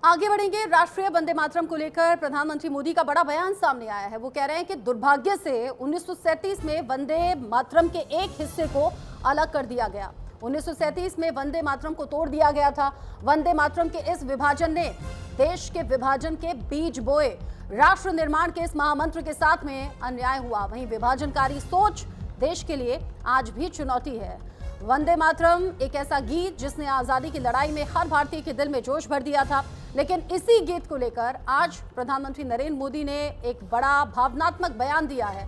आगे बढ़ेंगे। राष्ट्रीय वंदे मातरम को लेकर प्रधानमंत्री मोदी का बड़ा बयान सामने आया है। वो कह रहे हैं कि दुर्भाग्य से 1937 में वंदे मातरम के एक हिस्से को अलग कर दिया गया। 1937 में वंदे मातरम को तोड़ दिया गया था। वंदे मातरम के इस विभाजन ने देश के विभाजन के बीज बोए। राष्ट्र निर्माण के इस महामंत्र के साथ में अन्याय हुआ। वहीं विभाजनकारी सोच देश के लिए आज भी चुनौती है। वंदे मातरम एक ऐसा गीत जिसने आजादी की लड़ाई में हर भारतीय के दिल में जोश भर दिया था, लेकिन इसी गीत को लेकर आज प्रधानमंत्री नरेंद्र मोदी ने एक बड़ा भावनात्मक बयान दिया है,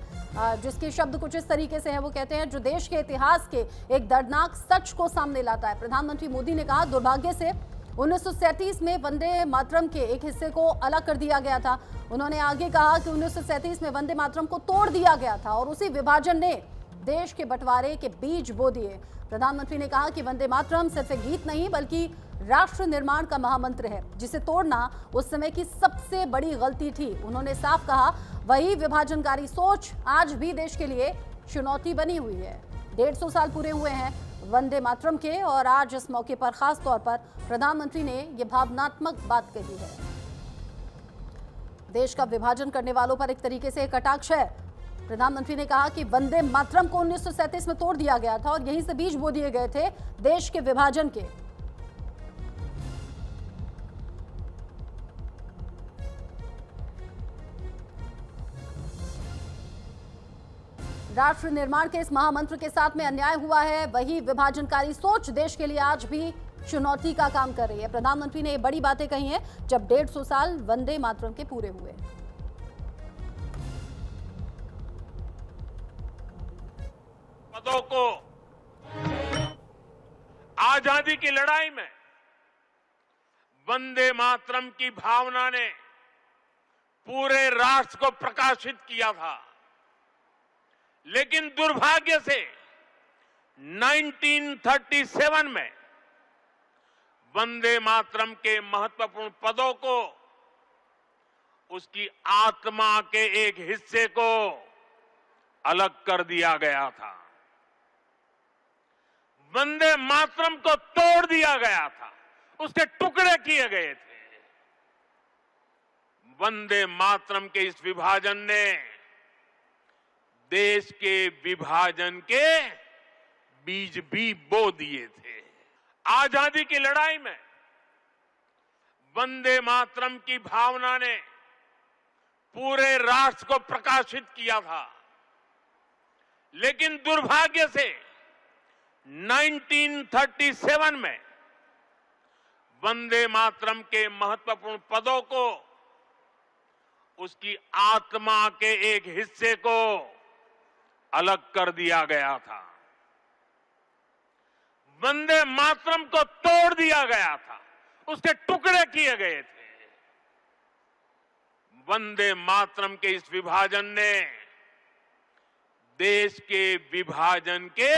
जिसके शब्द कुछ इस तरीके से हैं। वो कहते हैं, जो देश के इतिहास के एक दर्दनाक सच को सामने लाता है। प्रधानमंत्री मोदी ने कहा, दुर्भाग्य से 1937 में वंदे मातरम के एक हिस्से को अलग कर दिया गया था। उन्होंने आगे कहा कि 1937 में वंदे मातरम को तोड़ दिया गया था और उसी विभाजन ने देश के बंटवारे के बीज बो दिए। प्रधानमंत्री ने कहा कि वंदे मातरम सिर्फ एक गीत नहीं बल्कि राष्ट्र निर्माण का महामंत्र है, जिसे तोड़ना उस समय की सबसे बड़ी गलती थी। उन्होंने साफ कहा, वही विभाजनकारी सोच आज भी देश के लिए चुनौती बनी हुई है। 150 साल पूरे हुए हैं वंदे मातरम के और आज इस मौके पर खास तौर पर प्रधानमंत्री ने यह भावनात्मक बात कही है। देश का विभाजन करने वालों पर एक तरीके से कटाक्ष है। प्रधानमंत्री ने कहा कि वंदे मातरम को 1937 में तोड़ दिया गया था और यहीं से बीज बो दिए गए थे देश के विभाजन के। राष्ट्र निर्माण के इस महामंत्र के साथ में अन्याय हुआ है। वही विभाजनकारी सोच देश के लिए आज भी चुनौती का काम कर रही है। प्रधानमंत्री ने ये बड़ी बातें कही हैं जब 150 साल वंदे मातरम के पूरे हुए। पदों को आजादी की लड़ाई में वंदे मातरम की भावना ने पूरे राष्ट्र को प्रकाशित किया था, लेकिन दुर्भाग्य से 1937 में वंदे मातरम के महत्वपूर्ण पदों को उसकी आत्मा के एक हिस्से को अलग कर दिया गया था। वंदे मातरम को तोड़ दिया गया था, उसके टुकड़े किए गए थे। वंदे मातरम के इस विभाजन ने देश के विभाजन के बीज भी बो दिए थे। आजादी की लड़ाई में वंदे मातरम की भावना ने पूरे राष्ट्र को प्रकाशित किया था, लेकिन दुर्भाग्य से 1937 में वंदे मातरम के महत्वपूर्ण पदों को उसकी आत्मा के एक हिस्से को अलग कर दिया गया था। वंदे मातरम को तोड़ दिया गया था, उसके टुकड़े किए गए थे। वंदे मातरम के इस विभाजन ने देश के विभाजन के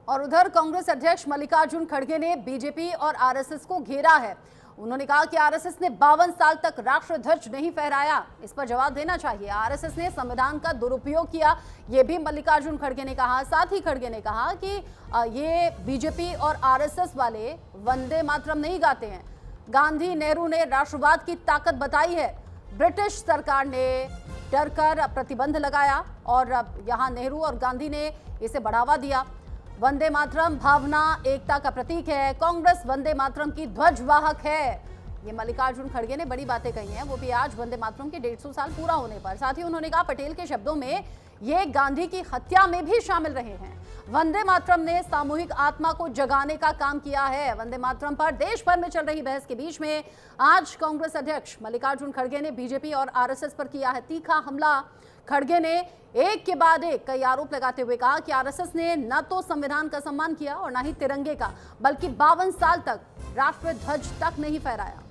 और उधर कांग्रेस अध्यक्ष मल्लिकार्जुन खड़गे ने बीजेपी और आरएसएस को घेरा है। उन्होंने कहा कि आरएसएस ने 52 साल तक राष्ट्र ध्वज नहीं फहराया, इस पर जवाब देना चाहिए। आरएसएस ने संविधान का दुरुपयोग किया, ये भी मल्लिकार्जुन खड़गे ने कहा। साथ ही खड़गे ने कहा कि ये बीजेपी और आरएसएस वाले वंदे मातरम नहीं गाते हैं। गांधी नेहरू ने राष्ट्रवाद की ताकत बताई है। ब्रिटिश सरकार ने डरकर प्रतिबंध लगाया और यहाँ नेहरू और गांधी ने इसे बढ़ावा दिया। वंदे मातरम भावना एकता का प्रतीक है। कांग्रेस वंदे मातरम की ध्वजवाहक है। ये मल्लिकार्जुन खड़गे ने बड़ी बातें कही हैं, वो भी आज वंदे मातरम के 150 साल पूरा होने पर। साथ ही उन्होंने कहा, पटेल के शब्दों में ये गांधी की हत्या में भी शामिल रहे हैं। वंदे मातरम ने सामूहिक आत्मा को जगाने का काम किया है। वंदे मातरम पर देश भर में चल रही बहस के बीच में आज कांग्रेस अध्यक्ष मल्लिकार्जुन खड़गे ने बीजेपी और आरएसएस पर किया है तीखा हमला। खड़गे ने एक के बाद एक कई आरोप लगाते हुए कहा कि आरएसएस ने न तो संविधान का सम्मान किया और न ही तिरंगे का, बल्कि 52 साल तक राष्ट्रीय ध्वज तक नहीं फहराया।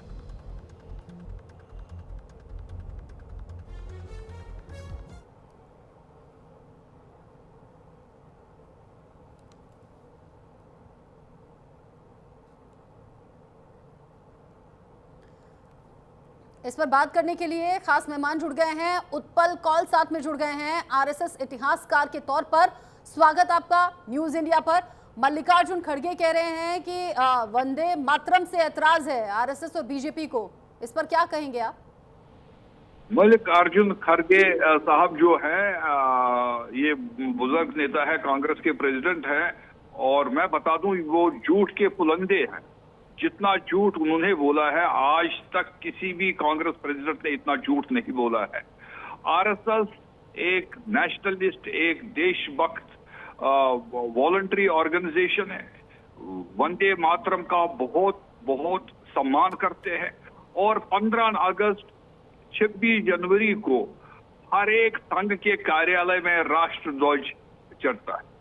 इस पर बात करने के लिए खास मेहमान जुड़ गए हैं। उत्पल कौल साथ में जुड़ गए हैं, आरएसएस इतिहासकार के तौर पर। स्वागत आपका न्यूज इंडिया पर। मल्लिकार्जुन खड़गे कह रहे हैं कि वंदे मातरम से ऐतराज है आरएसएस और बीजेपी को, इस पर क्या कहेंगे आप? मल्लिकार्जुन खड़गे साहब जो है ये बुजुर्ग नेता है, कांग्रेस के प्रेसिडेंट हैं, और मैं बता दूं वो झूठ के पुलंदे हैं। जितना झूठ उन्होंने बोला है आज तक किसी भी कांग्रेस प्रेसिडेंट ने इतना झूठ नहीं बोला है। आरएसएस एक नेशनलिस्ट, एक देशभक्त वॉलंटरी ऑर्गेनाइजेशन है। वंदे मातरम का बहुत बहुत सम्मान करते हैं और 15 अगस्त 26 जनवरी को हर एक संघ के कार्यालय में राष्ट्र ध्वज चढ़ता है।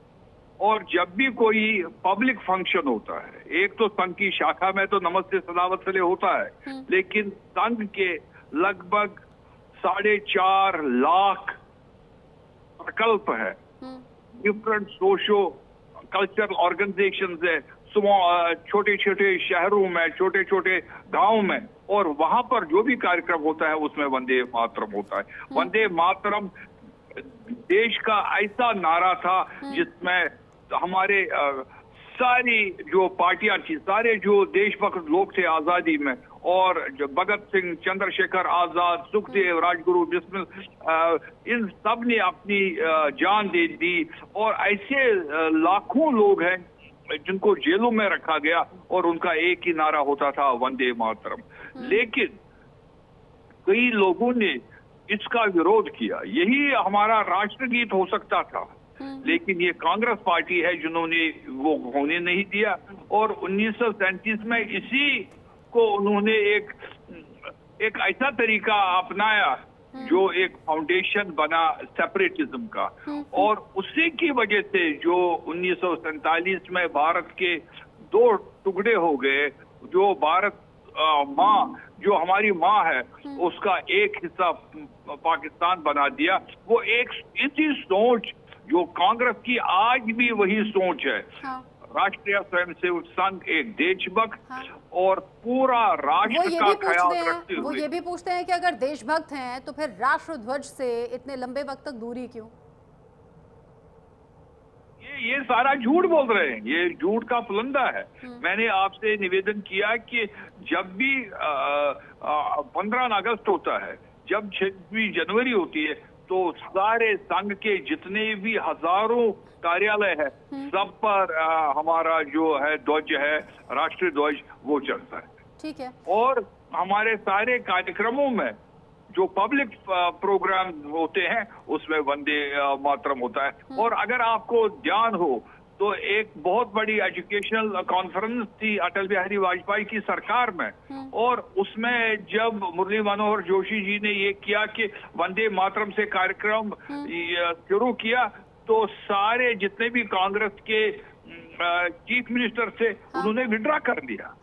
और जब भी कोई पब्लिक फंक्शन होता है, एक तो संघ की शाखा में तो नमस्ते सदावत्सले होता है, लेकिन संघ के लगभग 4.5 लाख प्रकल्प है, डिफरेंट सोशो कल्चरल ऑर्गेनाइजेशंस है, छोटे छोटे शहरों में, छोटे छोटे गांव में, और वहां पर जो भी कार्यक्रम होता है उसमें वंदे मातरम होता है। वंदे मातरम देश का ऐसा नारा था जिसमें हमारे सारी जो पार्टियां थी, सारे जो देशभक्त लोग थे आजादी में, और जो भगत सिंह, चंद्रशेखर आजाद, सुखदेव, राजगुरु बिस्मिल, इन सब ने अपनी जान दे दी। और ऐसे लाखों लोग हैं जिनको जेलों में रखा गया और उनका एक ही नारा होता था, वंदे मातरम। लेकिन कई लोगों ने इसका विरोध किया। यही हमारा राष्ट्रगीत हो सकता था, लेकिन ये कांग्रेस पार्टी है जिन्होंने वो होने नहीं दिया। और 1937 में इसी को उन्होंने एक ऐसा तरीका अपनाया जो एक फाउंडेशन बना सेपरेटिज्म का, और उसी की वजह से जो 1947 में भारत के 2 टुकड़े हो गए, जो भारत माँ, जो हमारी माँ है, उसका एक हिस्सा पाकिस्तान बना दिया। वो एक इसी सोच जो कांग्रेस की आज भी वही सोच है। हाँ। राष्ट्रीय स्वयंसेवक संघ एक देशभक्त और पूरा राष्ट्र का ख्याल रखते हुए वो ये भी पूछते हैं कि अगर देशभक्त हैं तो फिर राष्ट्र ध्वज से इतने लंबे वक्त तक दूरी क्यों? ये सारा झूठ बोल रहे हैं, ये झूठ का पुलंदा है। मैंने आपसे निवेदन किया कि जब भी 15 अगस्त होता है, जब 26 जनवरी होती है, तो सारे संघ के जितने भी हजारों कार्यालय है, सब पर हमारा जो है ध्वज है, राष्ट्रीय ध्वज, वो चलता है। ठीक है। और हमारे सारे कार्यक्रमों में जो पब्लिक प्रोग्राम होते हैं उसमें वंदे मातरम होता है। और अगर आपको ध्यान हो तो एक बहुत बड़ी एजुकेशनल कॉन्फ्रेंस थी अटल बिहारी वाजपेयी की सरकार में, और उसमें जब मुरली मनोहर जोशी जी ने ये किया कि वंदे मातरम से कार्यक्रम शुरू किया, तो सारे जितने भी कांग्रेस के चीफ मिनिस्टर थे, उन्होंने विड्रॉ कर दिया।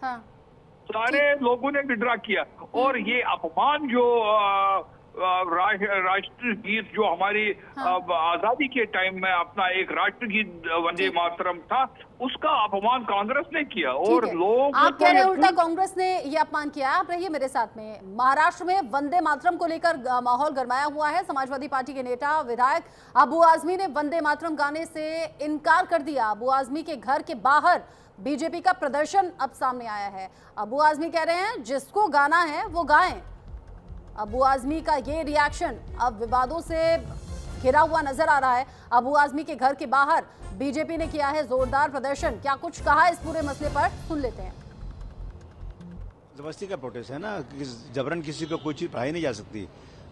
सारे लोगों ने विड्रॉ किया। और ये अपमान जो राष्ट्रीय गीत जो हमारी आजादी के टाइम में अपना एक राष्ट्र गीत वंदे मातरम था, उसका अपमान कांग्रेस ने किया। और लोग आप कह रहे हैं उल्टा कांग्रेस ने ये अपमान किया। आप रहिए मेरे साथ में। महाराष्ट्र में वंदे मातरम को लेकर माहौल गरमाया हुआ है। समाजवादी पार्टी के नेता विधायक अबू आजमी ने वंदे मातरम गाने से इनकार कर दिया। अबू आजमी के घर के बाहर बीजेपी का प्रदर्शन अब सामने आया है। अबू आजमी कह रहे हैं जिसको गाना है वो गाएं। अबू आजमी का ये रिएक्शन अब विवादों से घिरा हुआ नजर आ रहा है। अबू आजमी के घर के बाहर बीजेपी ने किया है जोरदार प्रदर्शन। क्या कुछ कहा इस पूरे मसले पर, सुन लेते हैं। जबरदस्ती का प्रोटेस्ट है ना, जबरन किसी को कोई चीज पढ़ाई नहीं जा सकती।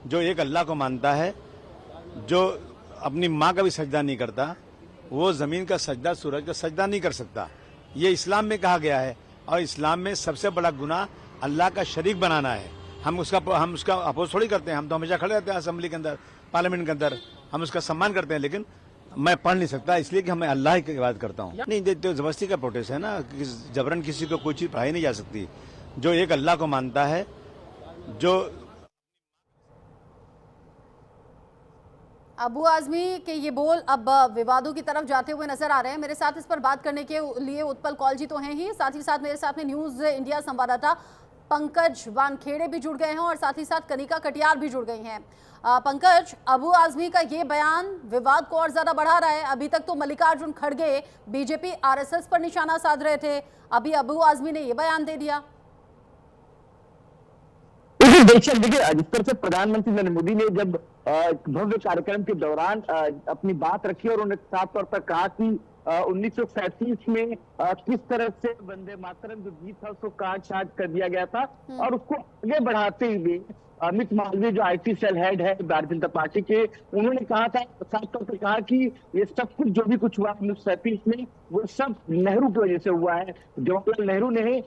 जो एक अल्लाह को मानता है, जो अपनी माँ का भी सजदा नहीं करता, वो जमीन का सजदा, सूरज का सजदा नहीं कर सकता। ये इस्लाम में कहा गया है, और इस्लाम में सबसे बड़ा गुनाह अल्लाह का शरीक बनाना है। हम उसका अपोज थोड़ी करते हैं। हम तो हमेशा खड़े रहते हैं असेंबली के अंदर, पार्लियामेंट के अंदर, हम उसका सम्मान करते हैं। लेकिन मैं पढ़ नहीं सकता, इसलिए कि मैं अल्लाह की बात करता हूँ। नहीं, तो जबरदस्ती का प्रोटेस्ट है ना, जबरन किसी को कोई चीज पढ़ाई नहीं जा सकती। जो एक अल्लाह को मानता है, जो अबू आजमी के ये बोल अब विवादों की तरफ जाते हुए नजर आ रहे हैं। मेरे साथ इस पर बात करने के लिए उत्पल कौल जी तो हैं ही, साथ ही साथ मेरे साथ में न्यूज इंडिया संवाददाता पंकज वानखेड़े भी जुड़ गए हैं और साथ ही साथ कनिका कटियार भी जुड़ गई हैं। पंकज, अबू आजमी का ये बयान विवाद को और ज्यादा बढ़ा रहा है। अभी तक तो मल्लिकार्जुन खड़गे बीजेपी आरएसएस पर निशाना साध रहे थे, अभी अबू आजमी ने ये बयान दे दिया। देखिए, जिस तरह से प्रधानमंत्री नरेंद्र मोदी ने जब भव्य कार्यक्रम के दौरान अपनी बात रखी और उन्होंने साफ तौर पर कहा कि 1937 में किस तरह से वंदे मातरम जो गीत था उसको काट-छाट कर दिया गया था, और उसको आगे बढ़ाते हुए अमित मालवीय जो आईटी सेल हेड है भारतीय जनता पार्टी के, उन्होंने कहा था, साफ तौर पर कहा कि ये सब कुछ जो भी कुछ हुआ 1937 में वो सब नेहरू की वजह से हुआ है। जवाहरलाल नेहरू ने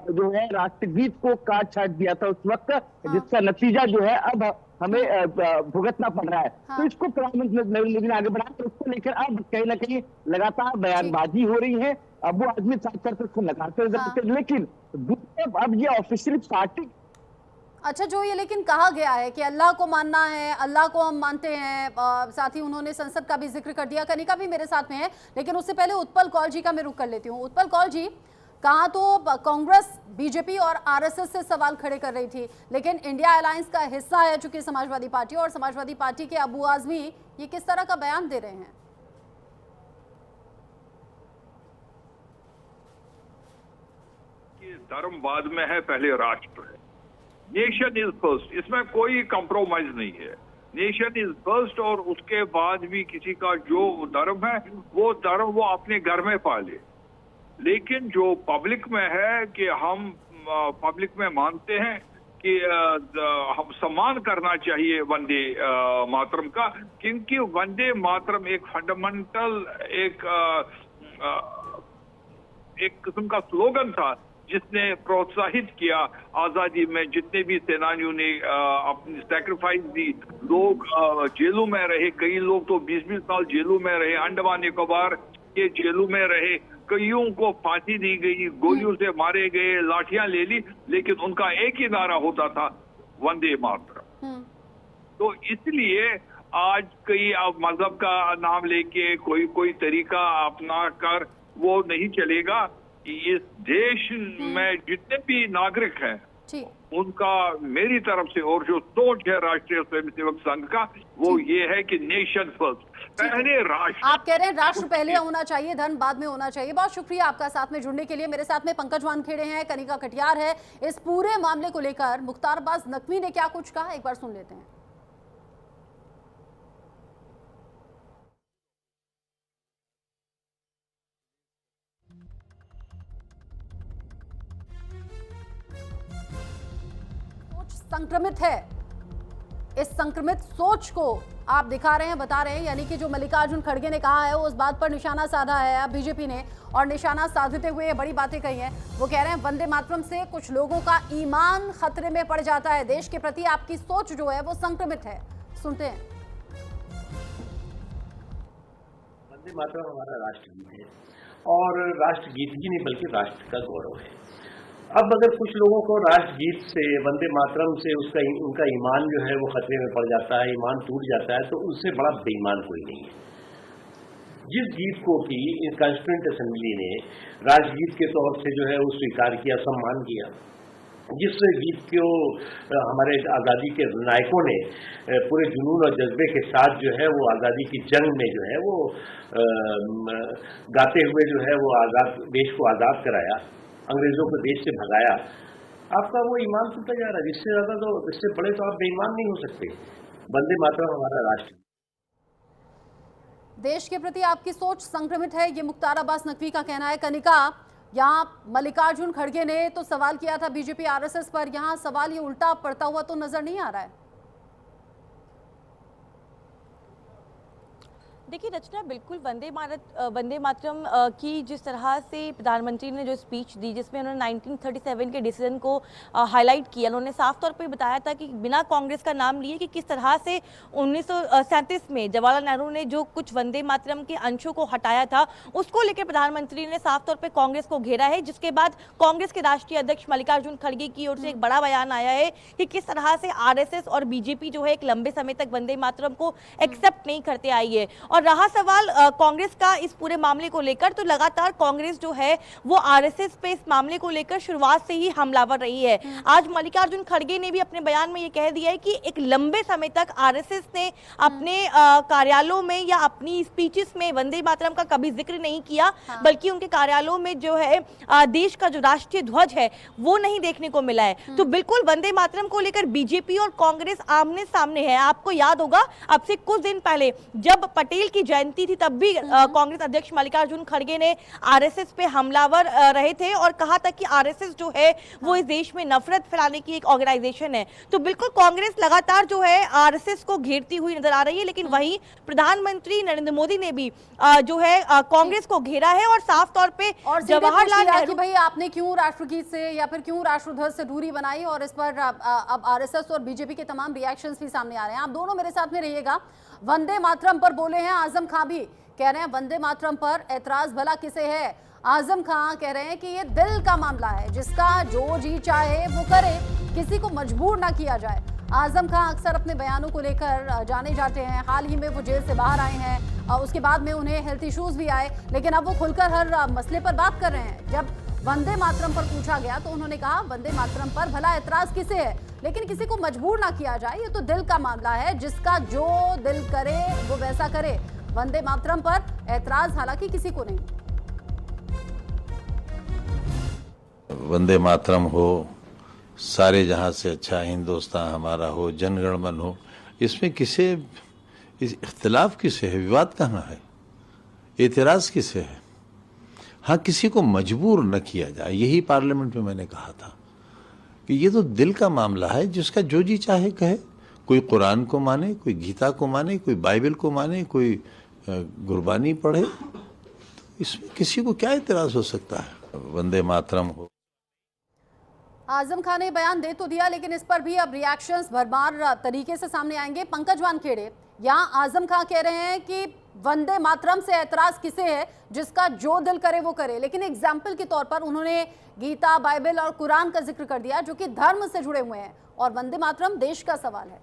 जो है राष्ट्रगीत को काट छाट दिया था उस वक्त, जिसका नतीजा जो है अब हमें भुगतना पड़ रहा है। तो इसको प्रधानमंत्री नरेंद्र मोदी ने आगे बढ़ाया, तो उसको लेकर अब कहीं ना कहीं लगातार बयानबाजी हो रही है। अब वो आदमी साफ तौर पर उसको लगाते हैं, लेकिन अब ये ऑफिशियली पार्टी। अच्छा, जो ये लेकिन कहा गया है कि अल्लाह को मानना है, अल्लाह को हम मानते हैं, साथ ही उन्होंने संसद का भी जिक्र कर दिया। कनिका भी मेरे साथ में है, लेकिन उससे पहले उत्पल कौल जी का मैं रुख कर लेती हूँ। उत्पल कौल जी, कहा तो कांग्रेस बीजेपी और आरएसएस से सवाल खड़े कर रही थी, लेकिन इंडिया अलायंस का हिस्सा है चूंकि समाजवादी पार्टी, और समाजवादी पार्टी के अबू आजमी ये किस तरह का बयान दे रहे हैं? धर्म बाद में है, पहले राष्ट्र है। नेशन इज फर्स्ट, इसमें कोई कॉम्प्रोमाइज नहीं है। नेशन इज फर्स्ट, और उसके बाद भी किसी का जो धर्म है वो धर्म वो अपने घर में पाले। लेकिन जो पब्लिक में है कि हम पब्लिक में मानते हैं कि हम सम्मान करना चाहिए वंदे मातरम का, क्योंकि वंदे मातरम एक फंडामेंटल एक किस्म का स्लोगन था जिसने प्रोत्साहित किया आजादी में। जितने भी सेनानियों ने अपनी सैक्रिफाइस दी, लोग जेलों में रहे, कई लोग तो 20-20 साल जेलों में रहे, अंडमान निकोबार के जेलों में रहे, कईयों को फांसी दी गई, गोलियों से मारे गए, लाठियां ले ली, लेकिन उनका एक ही नारा होता था, वंदे मातरम। तो इसलिए आज कई मजहब का नाम लेके कोई तरीका अपना कर वो नहीं चलेगा। इस देश में जितने भी नागरिक हैं उनका मेरी तरफ से, और जो सोच है राष्ट्रीय स्वयंसेवक संघ का, वो ये है कि नेशन फर्स्ट, पहले राष्ट्र। आप कह रहे हैं राष्ट्र पहले होना चाहिए, धर्म बाद में होना चाहिए। बहुत शुक्रिया आपका साथ में जुड़ने के लिए। मेरे साथ में पंकज वानखेड़े हैं, कनिका कटियार है। इस पूरे मामले को लेकर मुख्तार अब्बास नकवी ने क्या कुछ कहा, एक बार सुन लेते हैं। संक्रमित है, इस संक्रमित सोच को आप दिखा रहे हैं, बता रहे हैं, यानी कि जो मल्लिकार्जुन खड़गे ने कहा है उस बात पर निशाना साधा है अब बीजेपी ने, और निशाना साधते हुए बड़ी बातें कही हैं। वो कह रहे हैं वंदे मातरम से कुछ लोगों का ईमान खतरे में पड़ जाता है, देश के प्रति आपकी सोच जो है वो संक्रमित है। सुनते हैं। वंदे मातरम हमारा राष्ट्रगीत है, और राष्ट्रगीत ही नहीं बल्कि राष्ट्र का गौरव है। अब अगर कुछ लोगों को राष्ट्रगीत से, वंदे मातरम से उनका ईमान जो है वो खतरे में पड़ जाता है, ईमान टूट जाता है, तो उससे बड़ा बेईमान कोई नहीं है। जिस गीत को कि कॉन्स्टिट्यूएंट असेंबली ने राष्ट्रगीत के तौर से जो है वो स्वीकार किया, सम्मान किया, जिस गीत को हमारे आज़ादी के नायकों ने पूरे जुनून और जज्बे के साथ जो है वो आज़ादी की जंग में जो है वो गाते हुए जो है वो देश को आज़ाद कराया, अंग्रेजों को देश से भगाया, आपका वो ईमान टूटा जा रहा है। जिससे ज्यादा तो, इससे बड़े तो आप बेईमान नहीं हो सकते। वंदे मातरम हमारा राष्ट्र। देश के प्रति आपकी सोच संक्रमित है, ये मुख्तार अब्बास नकवी का कहना है। कनिका, यहाँ मल्लिकार्जुन खड़गे ने तो सवाल किया था बीजेपी आरएसएस पर, यहाँ सवाल ये उल्टा पड़ता हुआ तो नजर नहीं आ रहा है। देखिए रचना, बिल्कुल वंदे मातरम की जिस तरह से प्रधानमंत्री ने जो स्पीच दी, जिसमें उन्होंने 1937 के डिसीजन को हाईलाइट किया, उन्होंने साफ तौर पे बताया था कि बिना कांग्रेस का नाम लिए कि किस तरह से 1937 में जवाहरलाल नेहरू ने जो कुछ वंदे मातरम के अंशों को हटाया था, उसको लेकर प्रधानमंत्री ने साफ तौर पर कांग्रेस को घेरा है, जिसके बाद कांग्रेस के राष्ट्रीय अध्यक्ष मल्लिकार्जुन खड़गे की ओर से एक बड़ा बयान आया है कि किस तरह से आरएसएस और बीजेपी जो है एक लंबे समय तक वंदे मातरम को एक्सेप्ट नहीं करते आई है। और रहा सवाल कांग्रेस का इस पूरे मामले को लेकर, तो लगातार कांग्रेस जो है वो आरएसएस पे इस मामले को लेकर शुरुआत से ही हमलावर रही है। आज मल्लिकार्जुन खड़गे ने भी अपने बयान में ये कह दिया है कि एक लंबे समय तक आरएसएस ने अपने कार्यालयों में या अपनी स्पीचेस में वंदे मातरम का कभी जिक्र नहीं किया, बल्कि उनके कार्यालयों में जो है देश का जो राष्ट्रीय ध्वज है वो नहीं देखने को मिला है। तो बिल्कुल वंदे मातरम को लेकर बीजेपी और कांग्रेस आमने सामने है। आपको याद होगा अब से कुछ दिन पहले जब पटेल की जयंती थी तब भी कांग्रेस अध्यक्ष मल्लिकार्जुन खड़गे ने आरएसएस पे हमलावर रहे थे और कहा था कि आरएसएस जो है वो इस देश में नफरत फैलाने की एक ऑर्गेनाइजेशन है। तो बिल्कुल कांग्रेस लगातार जो है आरएसएस को घेरती हुई नजर आ रही है, लेकिन वहीं प्रधानमंत्री नरेंद्र मोदी ने भी जो है कांग्रेस को घेरा है और साफ तौर पे जवाहरलाल नेहरू कि भाई आपने क्यों राष्ट्रगीत से या फिर क्यों राष्ट्रध्वज से दूरी बनाई, और इस पर अब आरएसएस और बीजेपी के तमाम रिएक्शंस भी सामने आ रहे हैं। आप दोनों मेरे साथ में रहिएगा। वंदे मातरम पर बोले हैं आजम खां भी, कह रहे हैं वंदे मातरम पर ऐतराज भला किसे है। आजम खां कह रहे हैं कि ये दिल का मामला है, जिसका जो जी चाहे वो करे, किसी को मजबूर ना किया जाए। आजम खां अक्सर अपने बयानों को लेकर जाने जाते हैं। हाल ही में वो जेल से बाहर आए हैं, उसके बाद में उन्हें हेल्थ इश्यूज भी आए, लेकिन अब वो खुलकर हर मसले पर बात कर रहे हैं। जब वंदे मातरम पर पूछा गया तो उन्होंने कहा वंदे मातरम पर भला ऐतराज किसे है, लेकिन किसी को मजबूर ना किया जाए, ये तो दिल का मामला है, जिसका जो दिल करे वो वैसा करे। वंदे मातरम पर ऐतराज हालांकि किसी को नहीं। वंदे मातरम हो, सारे जहां से अच्छा हिंदुस्तान हमारा हो, जनगण मन हो, इसमें किसे इख्तिलाफ किसे है, विवाद कहाँ है, एतराज किसे है। हाँ, किसी को मजबूर न किया जाए, यही पार्लियामेंट में मैंने कहा था कि ये तो दिल का मामला है, जिसका जो जी चाहे कहे। कोई कुरान को माने, कोई गीता को माने, कोई बाइबल को माने, कोई गुरबानी पढ़े, तो इसमें किसी को क्या एतराज हो सकता है। वंदे मातरम हो। आजम खान ने बयान दे तो दिया, लेकिन इस पर भी अब रिएक्शंस भरमार तरीके से सामने आएंगे। पंकज वानखेड़े, यहाँ आजम खान कह रहे हैं कि वंदे मातरम से ऐतराज किसे है, जिसका जो दिल करे वो करे, लेकिन एग्जाम्पल के तौर पर उन्होंने गीता, बाइबल और कुरान का जिक्र कर दिया, जो कि धर्म से जुड़े हुए हैं, और वंदे मातरम देश का सवाल है।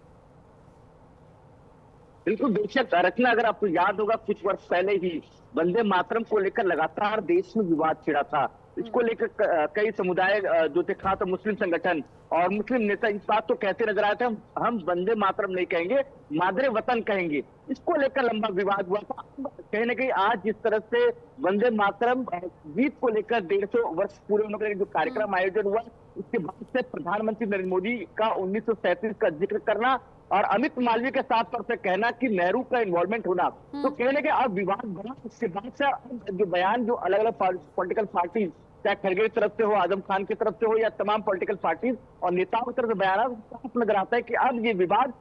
बिल्कुल बेशक रचना, अगर आपको याद होगा कुछ वर्ष पहले ही वंदे मातरम को लेकर लगातार देश में विवाद छिड़ा था। इसको लेकर कई समुदाय जो थे, खास मुस्लिम संगठन और मुस्लिम नेता इस बात तो कहते नजर आए थे, हम वंदे मातरम नहीं कहेंगे, मादरे वतन कहेंगे। इसको लेकर लंबा विवाद हुआ था। कहीं ना कहीं आज जिस तरह से वंदे मातरम गीत को लेकर 150 वर्ष पूरे होने का जो कार्यक्रम आयोजन हुआ, उसके बाद से प्रधानमंत्री नरेंद्र मोदी का 1937 का जिक्र करना और अमित मालवीय के साथ तौर से कहना कि नेहरू का इन्वॉल्वमेंट होना, तो कहने के अब विवाद बढ़ा। उसके बाद से जो बयान जो अलग अलग पॉलिटिकल पार्टी, चाहे खड़गे की तरफ से हो, आजम खान की तरफ से हो, या तमाम पॉलिटिकल पार्टी और नेताओं की तरफ से बयान साफ नजर आता है कि अब ये विवाद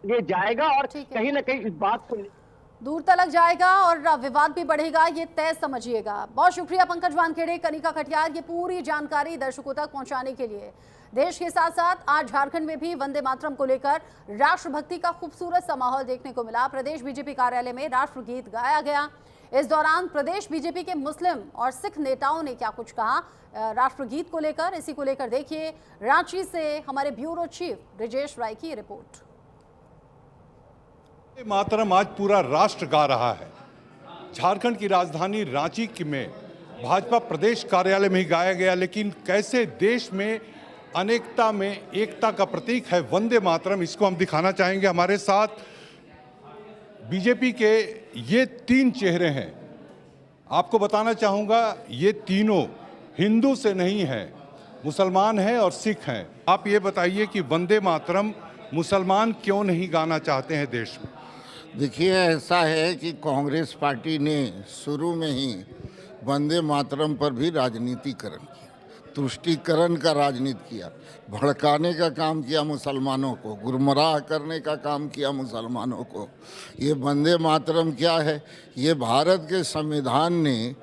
ये जाएगा और कहीं ना कहीं इस बात को दूर तलक जाएगा और विवाद भी बढ़ेगा, ये तय समझिएगा। बहुत शुक्रिया पंकज वानखेड़े, कनिका कटियार, ये पूरी जानकारी दर्शकों तक पहुंचाने के लिए। देश के साथ साथ आज झारखंड में भी वंदे मातरम को लेकर राष्ट्रभक्ति का खूबसूरत सा माहौल देखने को मिला। प्रदेश बीजेपी कार्यालय में राष्ट्रगीत गाया गया। इस दौरान प्रदेश बीजेपी के मुस्लिम और सिख नेताओं ने क्या कुछ कहा राष्ट्रगीत को लेकर, इसी को लेकर देखिए रांची से हमारे ब्यूरो चीफ ब्रिजेश राय की रिपोर्ट। मातरम आज पूरा राष्ट्र गा रहा है। झारखंड की राजधानी रांची में भाजपा प्रदेश कार्यालय में ही गाया गया, लेकिन कैसे देश में अनेकता में एकता का प्रतीक है वंदे मातरम, इसको हम दिखाना चाहेंगे। हमारे साथ बीजेपी के ये 3 चेहरे हैं। आपको बताना चाहूँगा, ये तीनों हिंदू से नहीं हैं, मुसलमान हैं और सिख हैं। आप ये बताइए कि वंदे मातरम मुसलमान क्यों नहीं गाना चाहते हैं देश में? देखिए, ऐसा है कि कांग्रेस पार्टी ने शुरू में ही वंदे मातरम पर भी राजनीतिकरण किया, तुष्टीकरण का राजनीति किया, भड़काने का काम किया मुसलमानों को, गुमराह करने का काम किया मुसलमानों को। ये वंदे मातरम क्या है? ये भारत के संविधान ने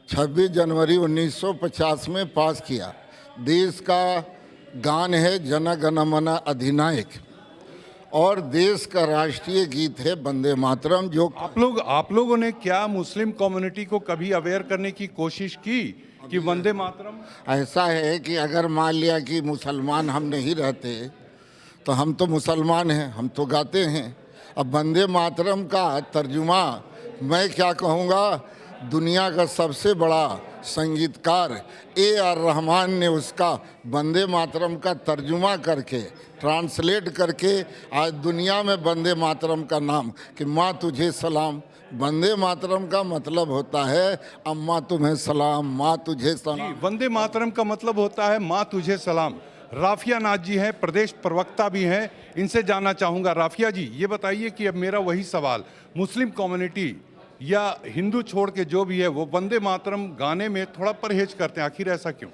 26 जनवरी 1950 में पास किया। देश का गान है जन गण मन अधिनायक, और देश का राष्ट्रीय गीत है वंदे मातरम। जो आप लोगों ने क्या मुस्लिम कम्युनिटी को कभी अवेयर करने की कोशिश की कि वंदे मातरम? ऐसा है कि अगर मान लिया कि मुसलमान हम नहीं रहते तो हम तो मुसलमान हैं, हम तो गाते हैं। अब वंदे मातरम का तर्जुमा मैं क्या कहूँगा, दुनिया का सबसे बड़ा संगीतकार AR रहमान ने उसका वंदे मातरम का तर्जुमा करके, ट्रांसलेट करके आज दुनिया में वंदे मातरम का नाम कि माँ तुझे सलाम। वंदे मातरम का मतलब होता है अम्मा तुम्हें सलाम, माँ तुझे सलाम। वंदे मातरम का मतलब होता है माँ तुझे सलाम। राफिया नाथ जी हैं, प्रदेश प्रवक्ता भी हैं, इनसे जानना चाहूँगा। राफिया जी, ये बताइए कि अब मेरा वही सवाल, मुस्लिम कम्युनिटी या हिंदू छोड़ के जो भी है वो वंदे मातरम गाने में थोड़ा परहेज करते हैं, आखिर ऐसा क्यों?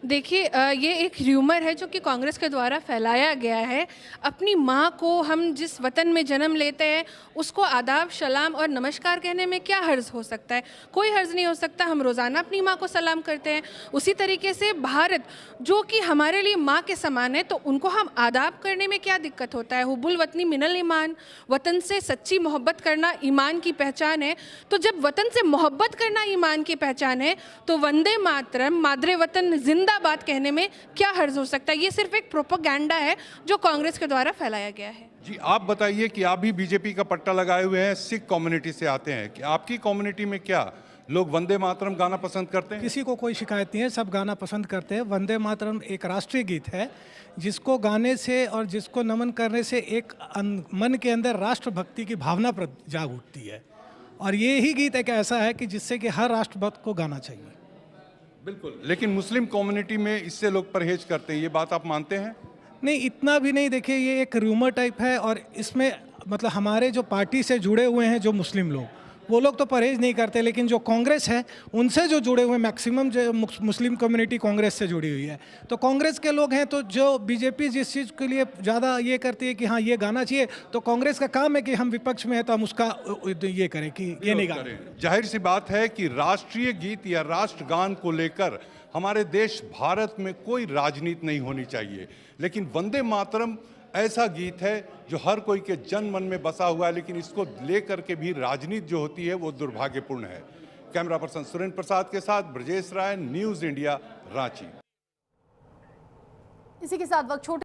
देखिए, ये एक र्यूमर है जो कि कांग्रेस के द्वारा फैलाया गया है। अपनी माँ को हम जिस वतन में जन्म लेते हैं उसको आदाब, सलाम और नमस्कार कहने में क्या हर्ज हो सकता है? कोई हर्ज नहीं हो सकता। हम रोज़ाना अपनी माँ को सलाम करते हैं। उसी तरीके से भारत जो कि हमारे लिए माँ के समान है, तो उनको हम आदाब करने में क्या दिक्कत होता है? हुब्बुल वतनी मिनल ईमान, वतन से सच्ची मोहब्बत करना ईमान की पहचान है। तो जब वतन से मोहब्बत करना ईमान की पहचान है, तो वंदे मातरम, मादरे वतन जिंदाबाद कहने में क्या हर्ज हो सकता है? ये सिर्फ एक प्रोपेगेंडा है जो कांग्रेस के द्वारा फैलाया गया है। जी, आप बताइए कि आप भी बीजेपी का पट्टा लगाए हुए हैं, सिख कम्युनिटी से आते हैं, कि आपकी कम्युनिटी में क्या लोग वंदे मातरम गाना पसंद करते हैं? किसी को कोई शिकायत नहीं है, सब गाना पसंद करते हैं। वंदे मातरम एक राष्ट्रीय गीत है जिसको गाने से और जिसको नमन करने से एक मन के अंदर राष्ट्रभक्ति की भावना जाग उठती है। और ये ही गीत एक ऐसा है कि जिससे कि हर राष्ट्रभक्त को गाना चाहिए। बिल्कुल, लेकिन मुस्लिम कम्युनिटी में इससे लोग परहेज करते हैं, ये बात आप मानते हैं? नहीं, इतना भी नहीं। देखिए, ये एक रूमर टाइप है और इसमें मतलब हमारे जो पार्टी से जुड़े हुए हैं जो मुस्लिम लोग, वो लोग तो परहेज नहीं करते, लेकिन जो कांग्रेस है उनसे जो जुड़े हुए मैक्सिमम जो मुस्लिम कम्युनिटी कांग्रेस से जुड़ी हुई है, तो कांग्रेस के लोग हैं। तो जो बीजेपी जिस चीज़ के लिए ज़्यादा ये करती है कि हाँ ये गाना चाहिए, तो कांग्रेस का काम है कि हम विपक्ष में है तो हम उसका ये करें कि ये नहीं गाना। जाहिर सी बात है कि राष्ट्रीय गीत या राष्ट्रगान को लेकर हमारे देश भारत में कोई राजनीति नहीं होनी चाहिए, लेकिन वंदे मातरम ऐसा गीत है जो हर कोई के जन मन में बसा हुआ है, लेकिन इसको लेकर के भी राजनीति जो होती है वो दुर्भाग्यपूर्ण है। कैमरा पर्सन सुरेंद्र प्रसाद के साथ ब्रजेश राय, न्यूज़ इंडिया, रांची। इसी के साथ वक्त छोटे